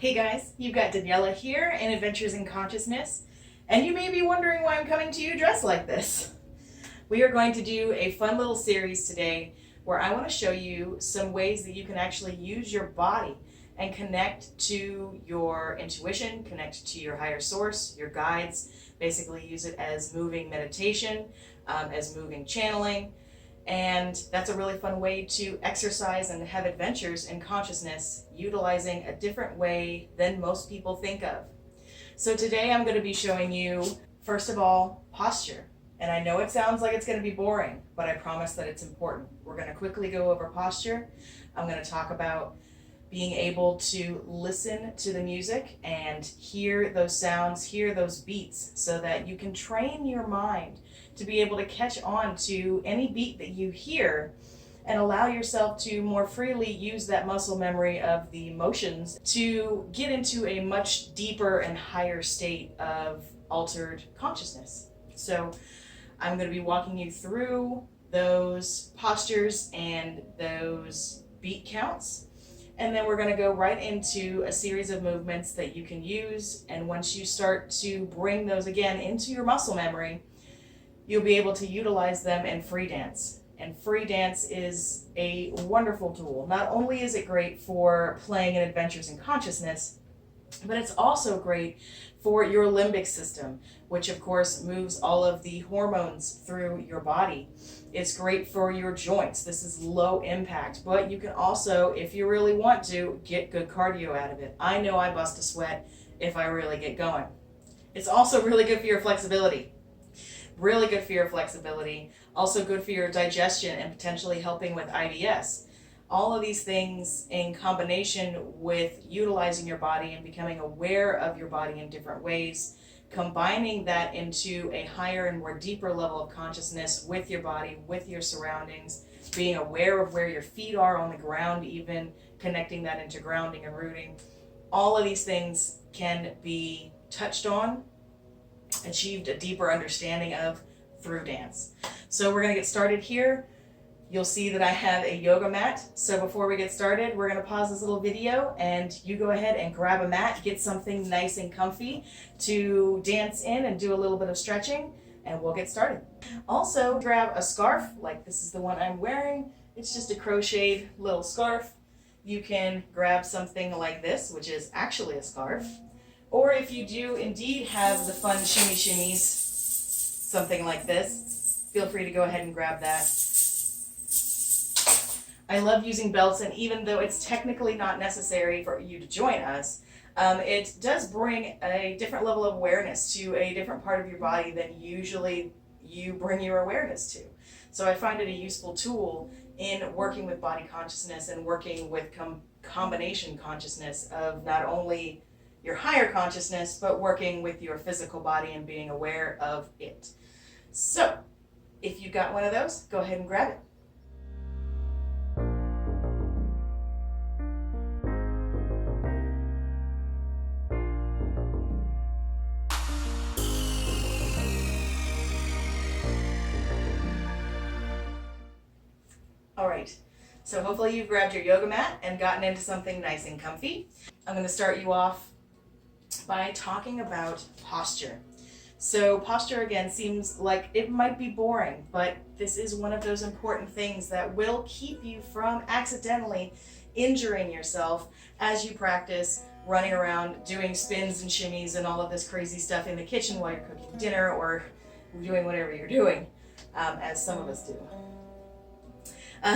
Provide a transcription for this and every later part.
Hey guys, you've got Daniela here in Adventures in Consciousness, and you may be wondering why I'm coming to you dressed like this. We are going to do a fun little series today where I want to show you some ways that you can actually use your body and connect to your intuition, connect to your higher source, your guides, basically use it as moving meditation, as moving channeling. And that's a really fun way to exercise and have adventures in consciousness, utilizing a different way than most people think of. So today I'm going to be showing you, first of all, posture. And I know it sounds like it's going to be boring, but I promise that it's important. We're going to quickly go over posture. I'm going to talk about being able to listen to the music and hear those sounds, hear those beats, so that you can train your mind to be able to catch on to any beat that you hear and allow yourself to more freely use that muscle memory of the motions to get into a much deeper and higher state of altered consciousness. So I'm going to be walking you through those postures and those beat counts. And then we're going to go right into a series of movements that you can use. And once you start to bring those again into your muscle memory, you'll be able to utilize them in free dance. And free dance is a wonderful tool. Not only is it great for playing in Adventures in Consciousness, but it's also great for your limbic system, which of course moves all of the hormones through your body. It's great for your joints. This is low impact, but you can also, if you really want to, get good cardio out of it. I know I bust a sweat if I really get going. It's also really good for your flexibility. Really good for your flexibility. Also good for your digestion and potentially helping with IBS. All of these things in combination with utilizing your body and becoming aware of your body in different ways, combining that into a higher and more deeper level of consciousness with your body, with your surroundings, being aware of where your feet are on the ground, even connecting that into grounding and rooting. All of these things can be touched on, achieved a deeper understanding of through dance. So we're going to get started here. You'll see that I have a yoga mat. So before we get started, we're going to pause this little video and you go ahead and grab a mat, get something nice and comfy to dance in and do a little bit of stretching, and we'll get started. Also, grab a scarf, like this is the one I'm wearing. It's just a crocheted little scarf. You can grab something like this, which is actually a scarf. Or if you do indeed have the fun shimmy shimmies, something like this, feel free to go ahead and grab that. I love using belts, and even though it's technically not necessary for you to join us, it does bring a different level of awareness to a different part of your body than usually you bring your awareness to. So I find it a useful tool in working with body consciousness and working with combination consciousness of not only your higher consciousness, but working with your physical body and being aware of it. So if you've got one of those, go ahead and grab it. All right, so hopefully you've grabbed your yoga mat and gotten into something nice and comfy. I'm going to start you off by talking about posture. So posture, again, seems like it might be boring, but this is one of those important things that will keep you from accidentally injuring yourself as you practice running around doing spins and shimmies and all of this crazy stuff in the kitchen while you're cooking dinner or doing whatever you're doing, as some of us do.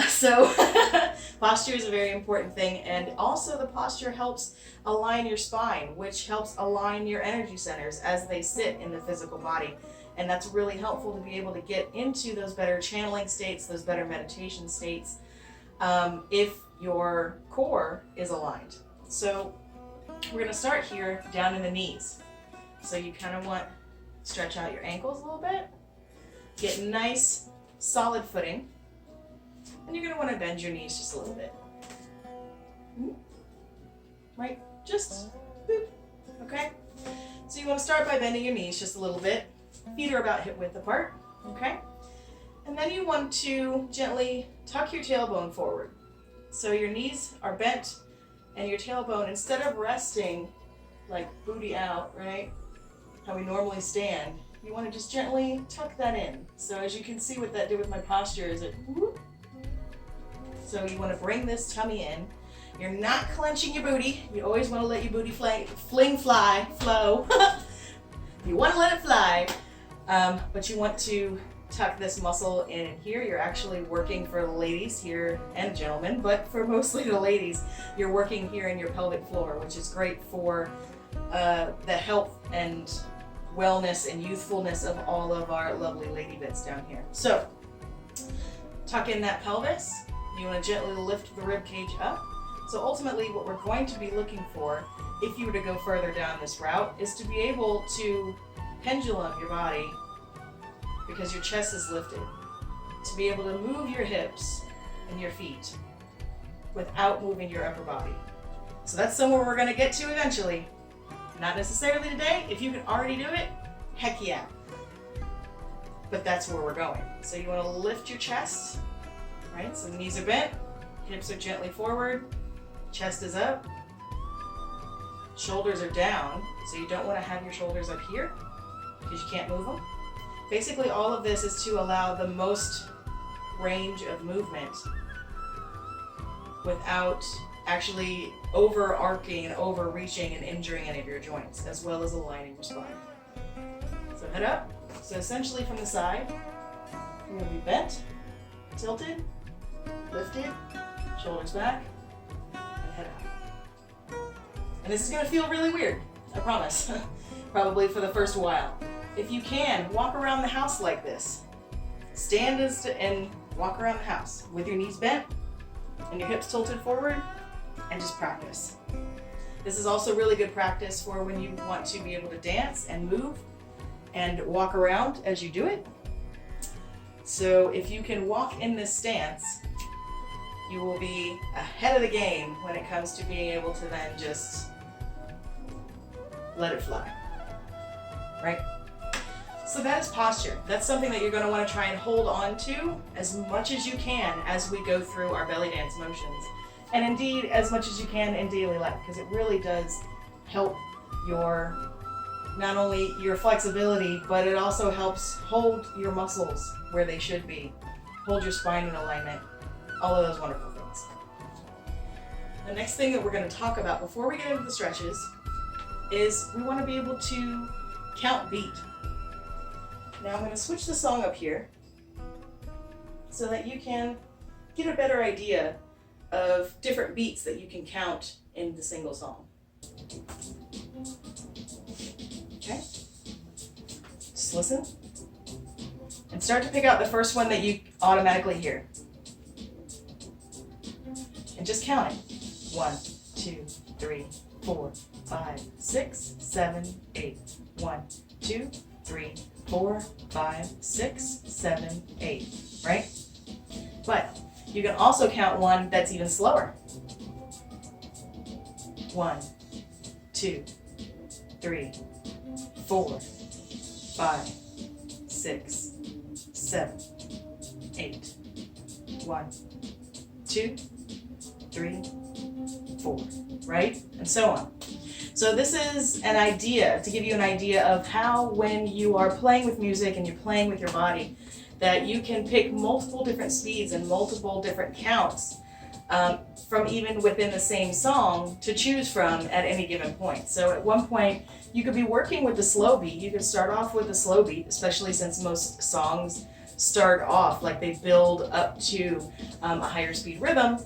So posture is a very important thing, and also the posture helps align your spine, which helps align your energy centers as they sit in the physical body. And that's really helpful to be able to get into those better channeling states, those better meditation states, if your core is aligned. So we're going to start here down in the knees. So you kind of want to stretch out your ankles a little bit, get nice solid footing. And you're going to want to bend your knees just a little bit. Right? Just boop. Okay? So you want to start by bending your knees just a little bit. Feet are about hip width apart. Okay? And then you want to gently tuck your tailbone forward. So your knees are bent, And your tailbone, instead of resting like booty out, right? How we normally stand, you want to just gently tuck that in. So as you can see what that did with my posture is it whoop. So you want to bring this tummy in. You're not clenching your booty. You always want to let your booty flow. You want to let it fly, but you want to tuck this muscle in here. You're actually working for the ladies here and gentlemen, but for mostly the ladies, you're working here in your pelvic floor, which is great for the health and wellness and youthfulness of all of our lovely lady bits down here. So tuck in that pelvis. You want to gently lift the rib cage up. So ultimately what we're going to be looking for, if you were to go further down this route, is to be able to pendulum your body because your chest is lifted, to be able to move your hips and your feet without moving your upper body. So that's somewhere we're going to get to eventually. Not necessarily today. If you can already do it, heck yeah. But that's where we're going. So you want to lift your chest, right? So the knees are bent, hips are gently forward, chest is up, shoulders are down. So you don't want to have your shoulders up here because you can't move them. Basically, all of this is to allow the most range of movement without actually overarching and overreaching and injuring any of your joints, as well as aligning your spine. So head up. So essentially from the side, you're going to be bent, tilted, lifted, shoulders back, and head out. And this is going to feel really weird, I promise, probably for the first while. If you can, walk around the house like this. Stand and walk around the house with your knees bent and your hips tilted forward, and just practice. This is also really good practice for when you want to be able to dance and move and walk around as you do it. So if you can walk in this stance, you will be ahead of the game when it comes to being able to then just let it fly, right? So that is posture. That's something that you're going to want to try and hold on to as much as you can as we go through our belly dance motions. And indeed, as much as you can in daily life, because it really does help your, not only your flexibility, but it also helps hold your muscles where they should be, hold your spine in alignment, all of those wonderful things. The next thing that we're going to talk about before we get into the stretches is we want to be able to count beat. Now I'm going to switch the song up here so that you can get a better idea of different beats that you can count in the single song. Okay? Just listen and start to pick out the first one that you automatically hear. And just count it. 1, 2, 3, 4, 5, 6, 7, 8. 1, 2, 3, 4, 5, 6, 7, 8. Right? But you can also count one that's even slower. 1, 2, 3, 4, 5, 6, 7, 8. 1, 2, 3, 4. Right? And so on. So this is an idea, to give you an idea of how when you are playing with music and you're playing with your body, that you can pick multiple different speeds and multiple different counts from even within the same song to choose from at any given point. So at one point, you could be working with the slow beat. You could start off with the slow beat, especially since most songs start off like they build up to a higher speed rhythm.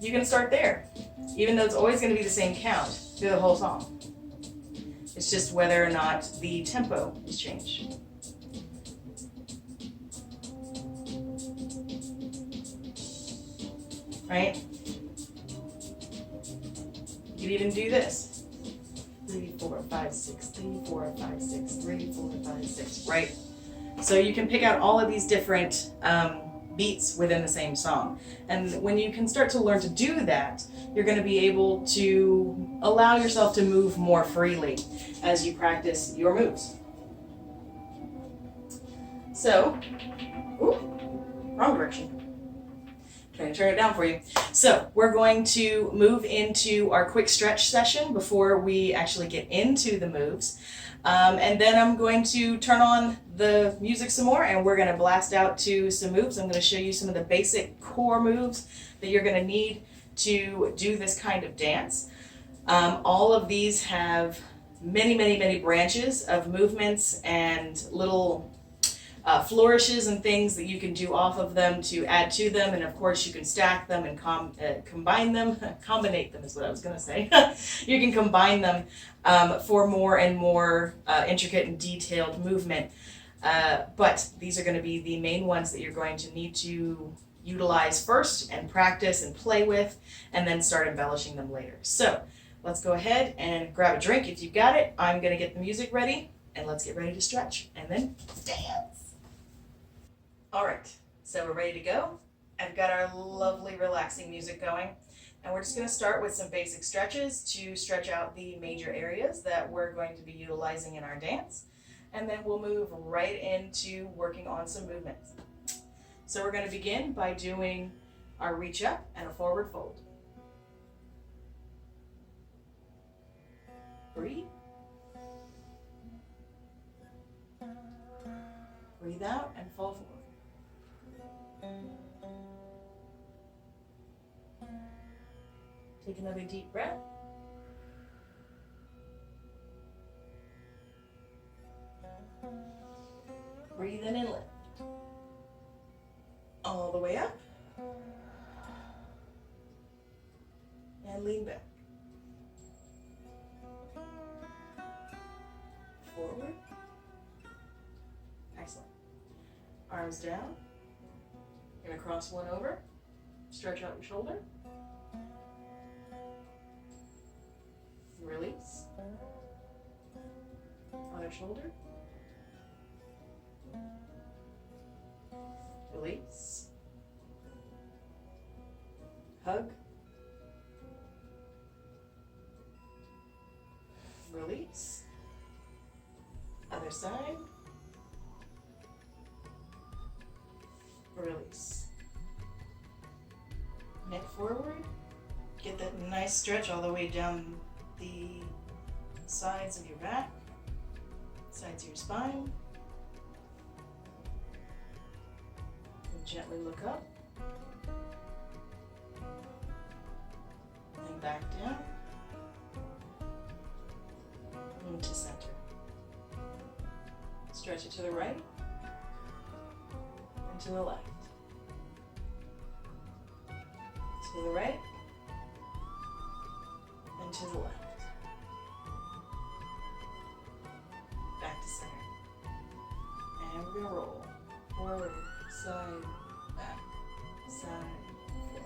You can start there, even though it's always going to be the same count through the whole song. It's just whether or not the tempo is changed. Right? You could even do this. 3, 4, 5, 6, 3, 4, 5, 6, 3, 4, 5, 6, right? So you can pick out all of these different beats within the same song. And when you can start to learn to do that, you're going to be able to allow yourself to move more freely as you practice your moves. So, wrong direction. Trying to turn it down for you. So we're going to move into our quick stretch session before we actually get into the moves. And then I'm going to turn on the music some more and we're going to blast out to some moves. I'm going to show you some of the basic core moves that you're going to need to do this kind of dance. All of these have many branches of movements and little flourishes and things that you can do off of them to add to them, and of course you can stack them and combine them. Combinate them is what I was going to say. You can combine them for more and more intricate and detailed movement, but these are going to be the main ones that you're going to need to utilize first and practice and play with, and then start embellishing them later. So let's go ahead and grab a drink if you've got it. I'm going to get the music ready, and let's get ready to stretch and then dance. All right, so we're ready to go. I've got our lovely relaxing music going, and we're just going to start with some basic stretches to stretch out the major areas that we're going to be utilizing in our dance, and then we'll move right into working on some movements. So we're going to begin by doing our reach up and a forward fold. Breathe. Breathe out and fall forward. Take another deep breath. Breathe in and lift. All the way up. And lean back. Forward. Excellent. Arms down. You're going to cross one over. Stretch out your shoulder. Release. Other shoulder. Release. Hug. Release. Other side. Release. Neck forward. Get that nice stretch all the way down the sides of your back, sides of your spine. And gently look up. And back down. Into center. Stretch it to the right and to the left. To the right and to the left. Back to center. And we're going to roll. Forward, side, back, side, forward.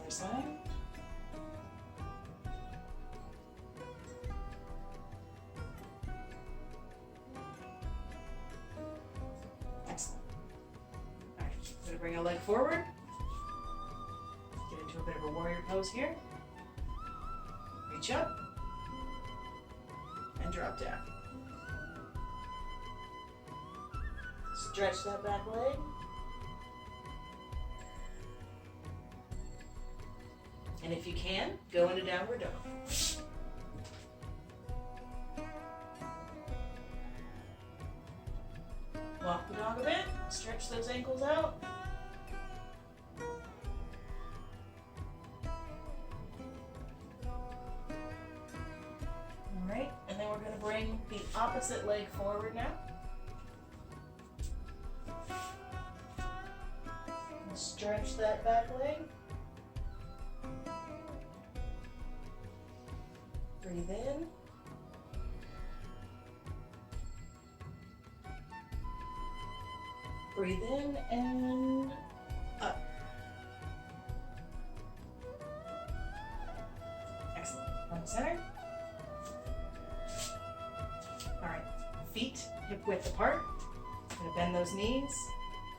Other side. Excellent. All right, I'm going to bring a leg forward. Get into a bit of a warrior pose here. Reach up and drop down. Stretch that back leg. And if you can, go into downward dog. Walk the dog a bit, stretch those ankles out. All right, and then we're going to bring the opposite leg forward now. And stretch that back leg. Breathe in. Breathe in and up. Excellent. From the center. All right. Feet hip width apart. I'm going to bend those knees.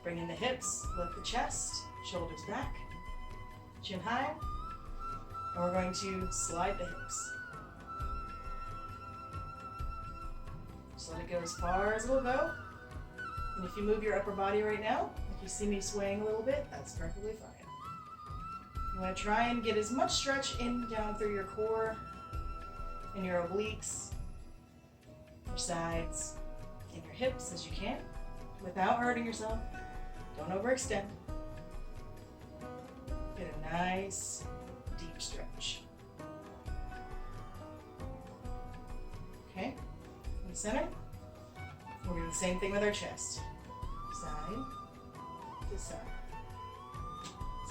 Bring in the hips. Lift the chest. Shoulders back. Chin high. And we're going to slide the hips. Just let it go as far as it will go. And if you move your upper body right now, if you see me swaying a little bit, that's perfectly fine. You want to try and get as much stretch in down through your core and your obliques, your sides, and your hips as you can without hurting yourself. Don't overextend. Get a nice deep stretch. Okay, in the center, we're doing the same thing with our chest. Side to side.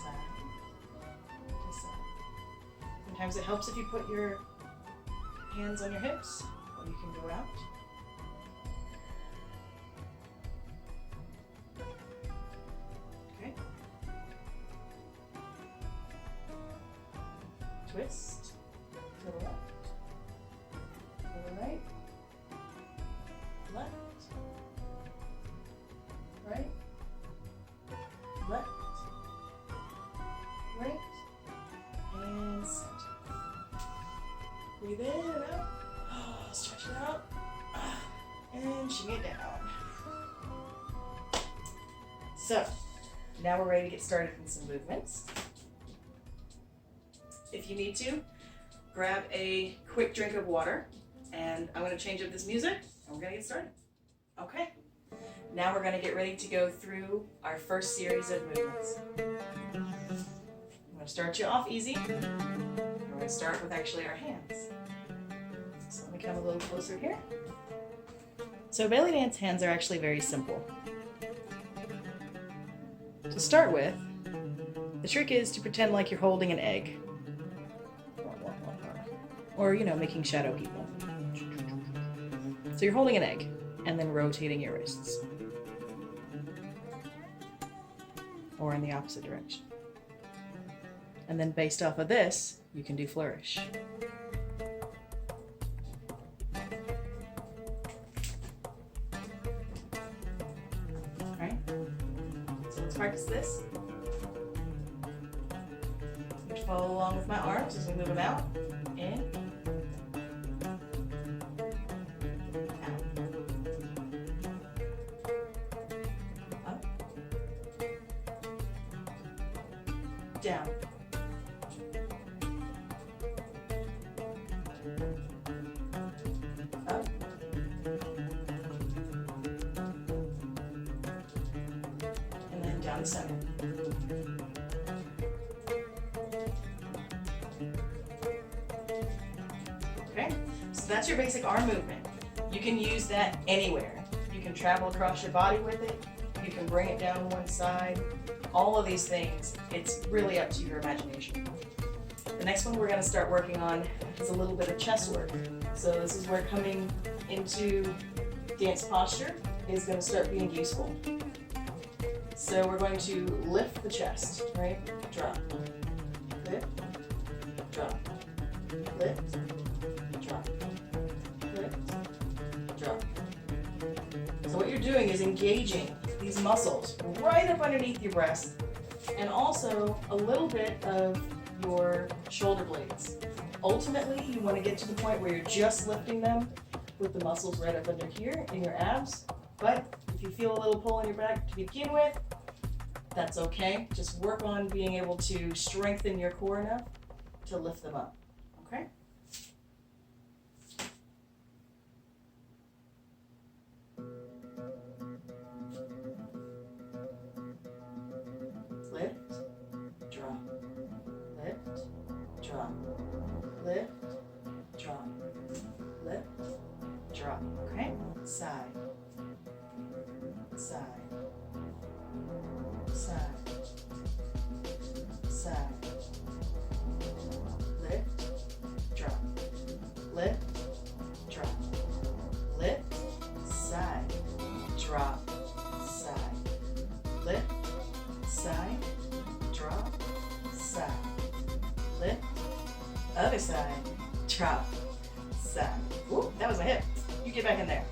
Side to side. Sometimes it helps if you put your hands on your hips, or you can go out. Okay. Twist to the left. To the right, left, right, left, right, and center. Breathe in and out. Stretch it out. And shimmy it down. So, now we're ready to get started in some movements. If you need to, grab a quick drink of water, and I'm going to change up this music, and we're going to get started. Okay, now we're going to get ready to go through our first series of movements. I'm going to start you off easy. We're going to start with actually our hands. So let me come a little closer here. So belly dance hands are actually very simple. To start with, the trick is to pretend like you're holding an egg. Or, making shadow people. So you're holding an egg, and then rotating your wrists. Or in the opposite direction. And then based off of this, you can do flourish. Alright, so let's practice this. Follow along with my arms as we move them out. In. Down. Up. And then down the center. Okay, so that's your basic arm movement. You can use that anywhere. You can travel across your body with it. You can bring it down one side. All of these things, it's really up to your imagination. The next one we're going to start working on is a little bit of chest work. So this is where coming into dance posture is going to start being useful. So we're going to lift the chest, right? Drop, lift, drop, lift, drop, lift, drop. So what you're doing is engaging these muscles right up underneath your breast, and also a little bit of your shoulder blades. Ultimately, you want to get to the point where you're just lifting them with the muscles right up under here in your abs. But if you feel a little pull in your back to begin with, that's okay. Just work on being able to strengthen your core enough to lift them up. Okay? Lift, drop, lift, drop, lift, drop, lift, drop. Okay? Side, side, side, side, lift, drop, lift, drop, lift, side, drop, side, lift, side, drop, side, lift, other side, drop, side. Ooh, that was my hip. You get back in there.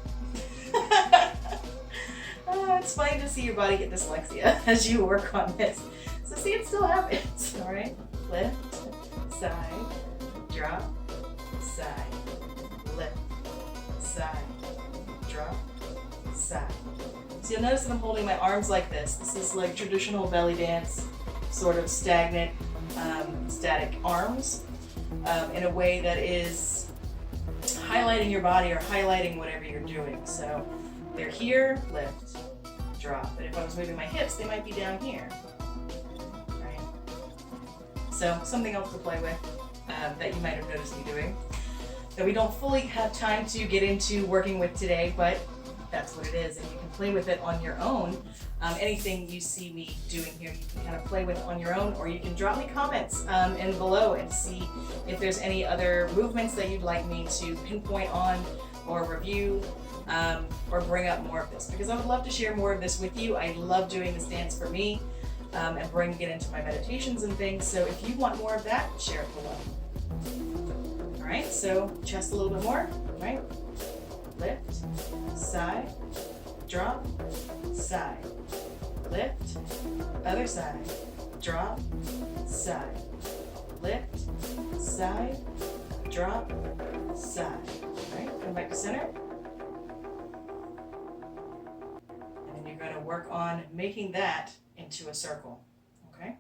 It's funny to see your body get dyslexia as you work on this. So see, it still happens. All right, lift, side, drop, side, lift, side, drop, side. So you'll notice that I'm holding my arms like this. This is like traditional belly dance, sort of stagnant, static arms, in a way that is highlighting your body or highlighting whatever you're doing. So they're here, lift, drop. But if I was moving my hips, they might be down here. Right? So something else to play with that you might have noticed me doing that we don't fully have time to get into working with today, but that's what it is, and you can play with it on your own. Anything you see me doing here, you can kind of play with on your own, or you can drop me comments in below and see if there's any other movements that you'd like me to pinpoint on or review, or bring up more of this, because I would love to share more of this with you. I love doing this dance for me and bringing it into my meditations and things, so if you want more of that, share it below. All right, so chest a little bit more, right? Lift, side, drop, side, lift, other side, drop, side, lift, side, drop, side. All right, come back to center. And then you're going to work on making that into a circle, okay?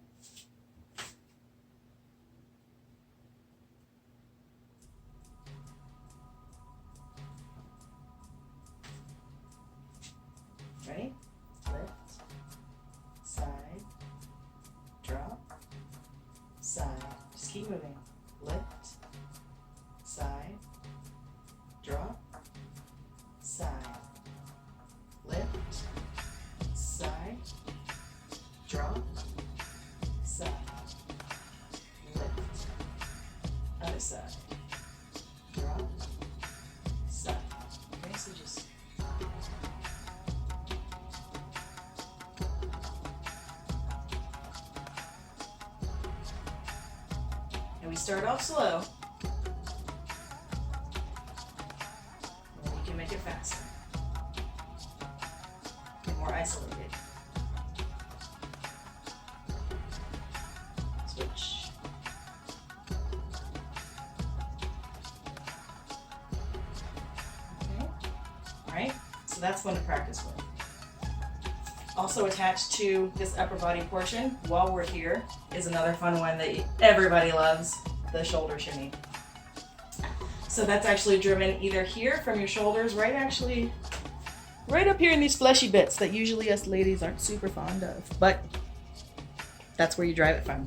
Ready? Lift, side, drop, side. Just keep moving. Lift, side, drop, side. Lift, side, drop, side. Lift, other side, drop, side. Okay, so just we start off slow, and then you can make it faster, and more isolated. Switch. Okay. All right, so that's one to practice with. Also attached to this upper body portion, while we're here, is another fun one that everybody loves, the shoulder shimmy. So that's actually driven either here from your shoulders, right up here in these fleshy bits that usually us ladies aren't super fond of, but that's where you drive it from.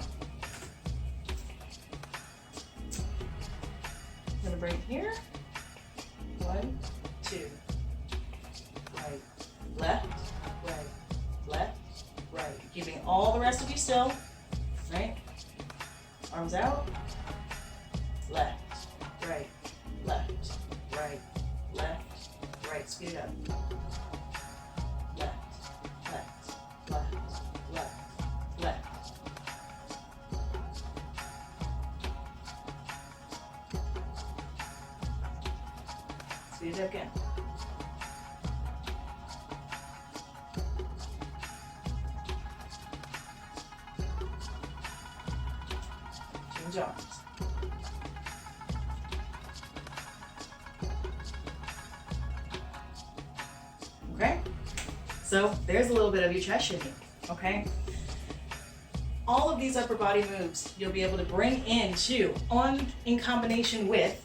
I'm gonna bring it here. 1, 2. Right, left, right, left, right. Keeping all the rest of you still, right? Arms out, left, right, left, right, left, right. Speed it up. Left, left, left, left, left. Speed it up again. Change arms. Okay, so there's a little bit of your chest shimmy, okay? All of these upper body moves you'll be able to bring into, in combination with,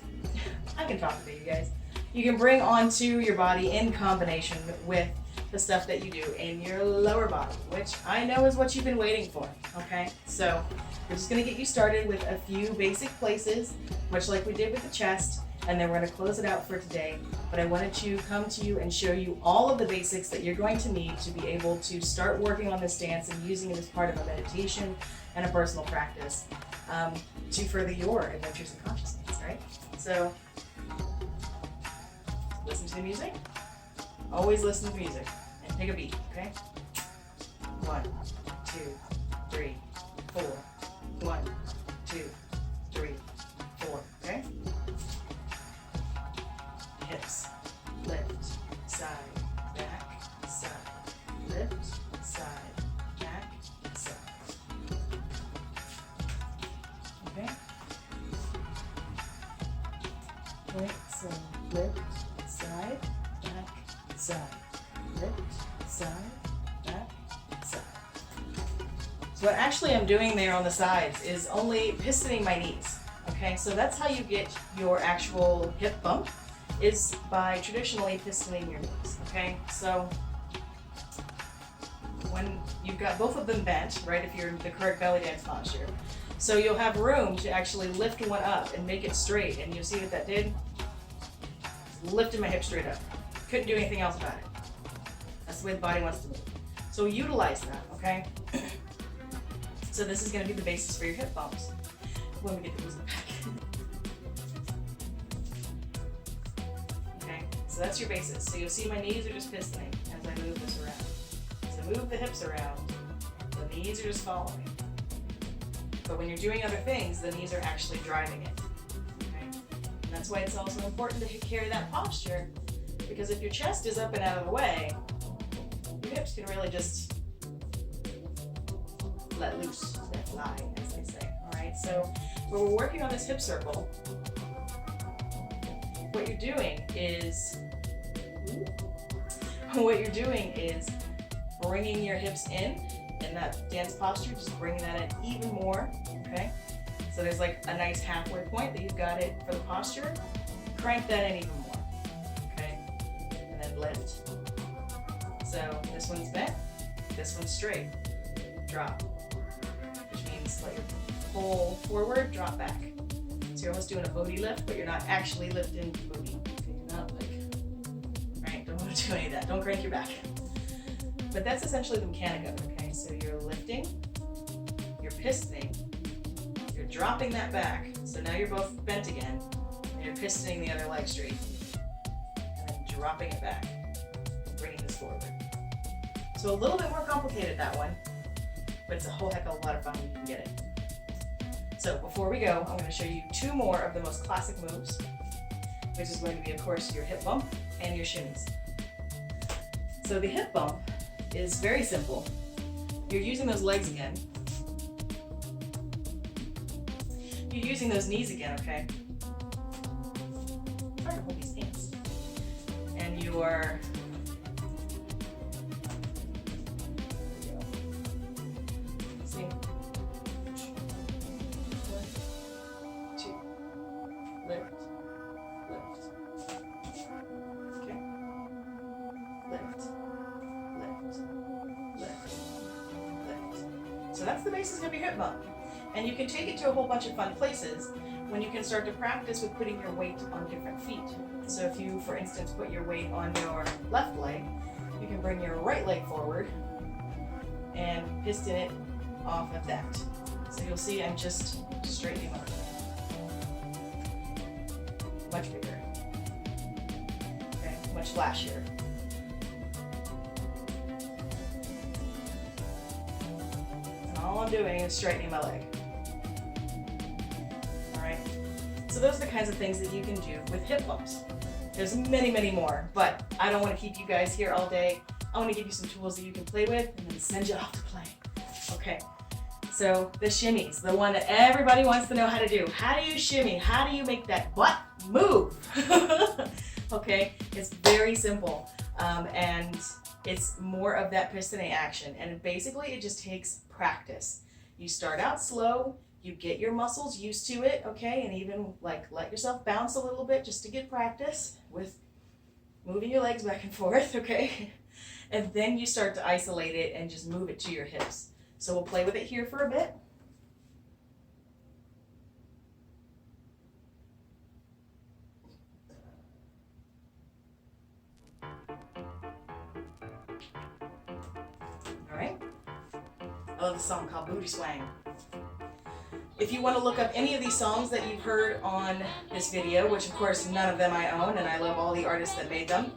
I can talk to you guys, you can bring onto your body in combination with the stuff that you do in your lower body, which I know is what you've been waiting for, okay? So we're just gonna get you started with a few basic places, much like we did with the chest, and then we're gonna close it out for today. But I wanted to come to you and show you all of the basics that you're going to need to be able to start working on this dance and using it as part of a meditation and a personal practice to further your adventures in consciousness, right? So listen to the music. Always listen to music and pick a beat, okay? 1, 2, 3, 4. 1, 2, 3, 4, okay? Hips, lift, side, back, side, lift, side, back, side. Okay? Okay, so lift, side, back, side, lift, side, what actually I'm doing there on the sides is only pistoning my knees. Okay, so that's how you get your actual hip bump, is by traditionally pistoning your knees. Okay, so when you've got both of them bent, right, if you're in the correct belly dance posture, so you'll have room to actually lift one up and make it straight, and you'll see what that did? Lifted my hip straight up. Couldn't do anything else about it. That's the way the body wants to move. So utilize that, okay? So this is going to be the basis for your hip bumps when we get the music back. Okay, so that's your basis. So you'll see my knees are just pistoning as I move this around. So move the hips around, the knees are just following. But when you're doing other things, the knees are actually driving it. Okay? And that's why it's also important to carry that posture, because if your chest is up and out of the way, your hips can really just let loose, let fly, as they say. All right, so when we're working on this hip circle, what you're doing is bringing your hips in that dance posture, just bringing that in even more, okay? So there's like a nice halfway point that you've got it for the posture. Crank that in even more, okay? And then lift. So this one's bent, this one's straight. Drop, which means let your pull forward, drop back. So you're almost doing a booty lift, but you're not actually lifting the booty. Okay, you're not like, right? Don't want to do any of that. Don't crank your back. But that's essentially the mechanic of it, okay? So you're lifting, you're pistoning, you're dropping that back. So now you're both bent again, and you're pistoning the other leg straight. And then dropping it back, bringing this forward. So a little bit more complicated, that one, but it's a whole heck of a lot of fun when you can get it. So before we go, I'm going to show you two more of the most classic moves, which is going to be, of course, your hip bump and your shimmies. So the hip bump is very simple. You're using those legs again. You're using those knees again, okay? It's hard to hold these things. And you are So that's the basis of your hip bump. And you can take it to a whole bunch of fun places when you can start to practice with putting your weight on different feet. So if you, for instance, put your weight on your left leg, you can bring your right leg forward and piston it off of that. So you'll see I'm just straightening up. Much bigger. Okay, much flashier. All I'm doing is straightening my leg. All right. So those are the kinds of things that you can do with hip bumps. There's many, many more, but I don't want to keep you guys here all day. I want to give you some tools that you can play with and then send you off to play. Okay. So the shimmies, the one that everybody wants to know how to do. How do you shimmy? How do you make that butt move? Okay. It's very simple. And it's more of that pistoning action. And basically it just takes practice. You start out slow, you get your muscles used to it, okay, and even like let yourself bounce a little bit just to get practice with moving your legs back and forth, okay? And then you start to isolate it and just move it to your hips. So we'll play with it here for a bit. I love a song called Booty Swang. If you want to look up any of these songs that you've heard on this video, which of course none of them I own, and I love all the artists that made them,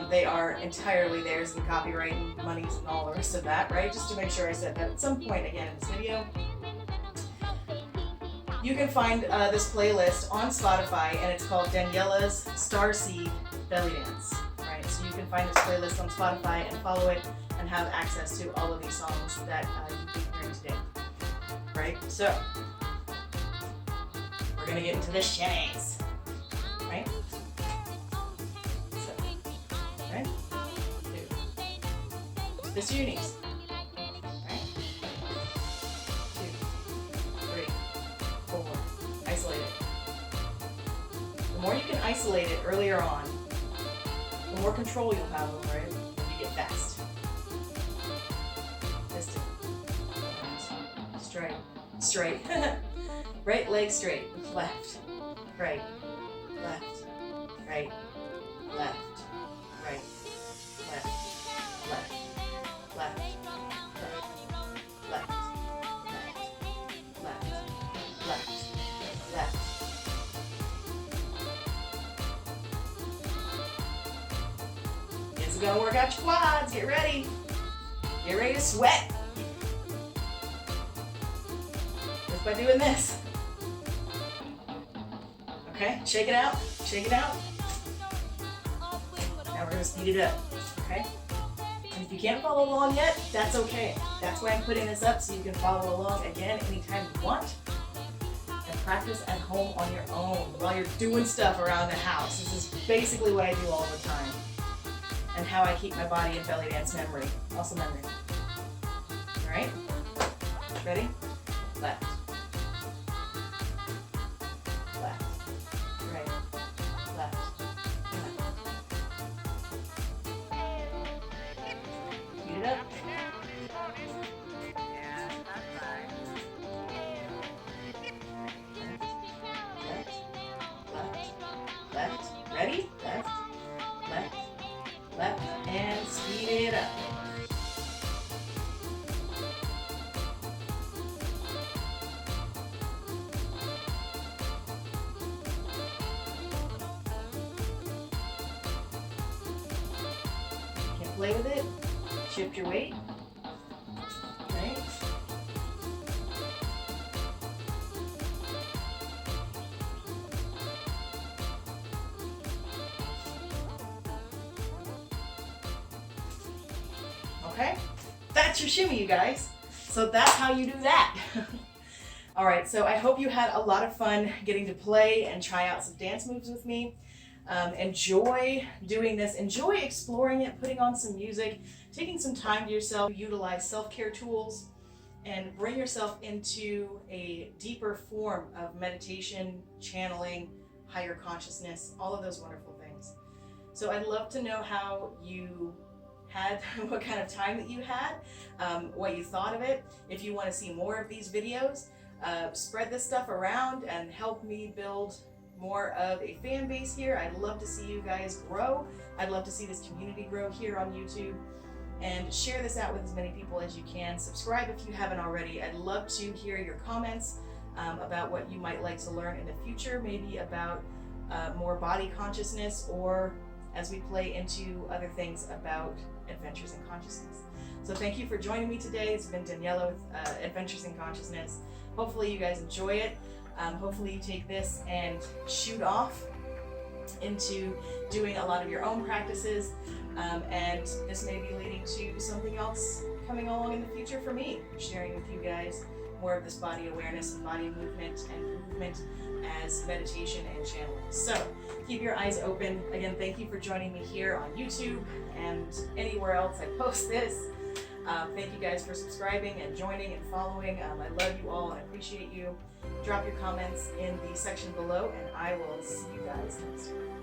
they are entirely theirs and copyright and monies and all the rest of that, right? Just to make sure I said that at some point again in this video. You can find this playlist on Spotify, and it's called Daniela's Starseed Belly Dance, right? So you can find this playlist on Spotify and follow it and have access to all of these songs that you've been hearing today, right? So, we're gonna get into the shimmies, right? So, right? Two. Just your knees, right? more you can isolate it earlier on, the more control you'll have over it when you get fast. Piston. Straight. Straight. Right leg straight. Left. Right. Left. Right. Left. Right. Left. Left. Left. Left. Left. Left. Left. This is gonna work out your quads. Get ready. Get ready to sweat. Just by doing this. Okay, shake it out. Shake it out. Now we're gonna speed it up. Okay? And if you can't follow along yet, that's okay. That's why I'm putting this up, so you can follow along again anytime you want. And practice at home on your own while you're doing stuff around the house. This is basically what I do all the time. And how I keep my body in belly dance memory. Muscle memory. Alright? Ready? Left. Left. Right. Left. Left. Speed it up. Left, ready? Left, left, left, and speed it up. Can't play with it, shift your weight, right? Okay, that's your shimmy, you guys. So that's how you do that. All right, so I hope you had a lot of fun getting to play and try out some dance moves with me. Enjoy doing this, enjoy exploring it, putting on some music, taking some time to yourself, utilize self-care tools, and bring yourself into a deeper form of meditation, channeling, higher consciousness, all of those wonderful things. So I'd love to know how you had, what kind of time that you had, what you thought of it. If you want to see more of these videos, spread this stuff around and help me build more of a fan base here. I'd love to see you guys grow. I'd love to see this community grow here on YouTube, and share this out with as many people as you can. Subscribe if you haven't already. I'd love to hear your comments about what you might like to learn in the future, maybe about more body consciousness, or as we play into other things about Adventures in Consciousness. So thank you for joining me today. It's been Daniela with Adventures in Consciousness. Hopefully you guys enjoy it. Hopefully you take this and shoot off into doing a lot of your own practices, and this may be leading to something else coming along in the future for me, sharing with you guys more of this body awareness and body movement and movement as meditation and channeling. So keep your eyes open. Again, thank you for joining me here on YouTube and anywhere else I post this. Thank you guys for subscribing and joining and following. I love you all and I appreciate you. Drop your comments in the section below, and I will see you guys next time.